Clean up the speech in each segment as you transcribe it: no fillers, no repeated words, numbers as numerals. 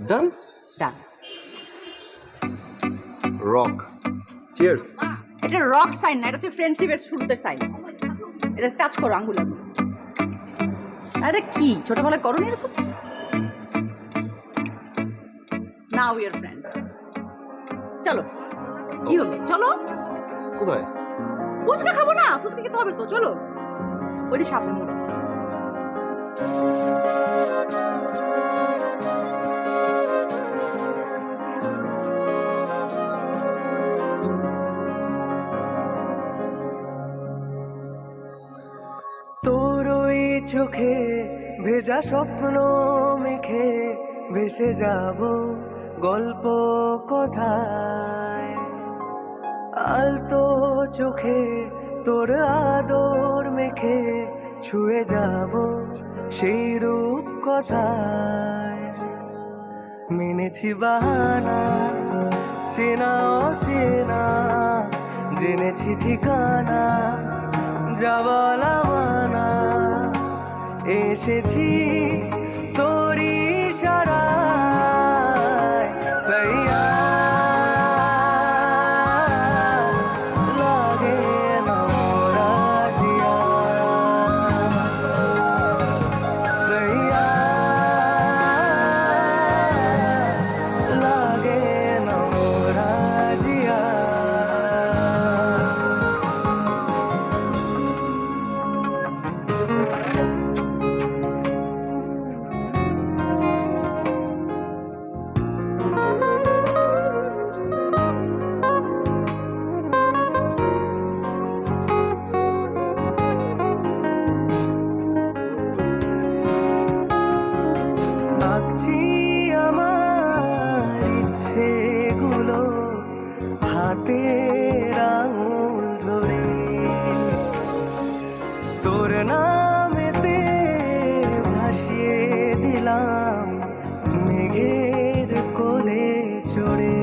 ডান। ডান। Rock. Cheers. এটা rock sign না, এটা হচ্ছে ফ্রেন্ডশিপের শুরুতে সাইন। এটা টাচ করো আঙ্গুল। আরে কি ছোটবেলায় করো না এরকম? Now we are friends. চলো কি হবে, চলো। কোথায়? ফুচকা খাবো না, ফুচকা খেতে হবে তো, চলো। ওই যে সামনে মোড়। তোর ওই চোখে ভেজা স্বপ্ন মেখে ভেসে যাব গল্প কথায়, আলতো চোখে তোর আদর মেখে ছুঁয়ে যাব সেই রূপ কথায়। মেনেছি বাহানা চেনা অচেনা, জেনেছি ঠিকানা যা বলা মানা, এসেছি তোরই ইশারায়। সাইয়া লাগে না মোরা জিয়া, সাইয়া লাগে না মোরা জিয়া। আঁকছি আমার ইচ্ছেগুলো হাতের আঙুল ধরে, তোর নামেতে ভাসিয়ে দিলাম মেঘের কোলে চড়ে।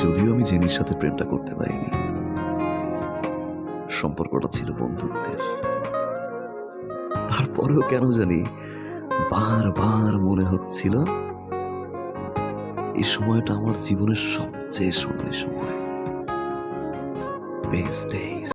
যদিও আমি জেনির সাথে প্রেমটা করতে পারিনি, সম্পর্কটা ছিল বন্ধুত্বের, তারপরেও কেন জানি বারবার মনে হচ্ছিল এই সময়টা আমার জীবনের সবচেয়ে সোনালি সময়, বেস্ট ডেজ।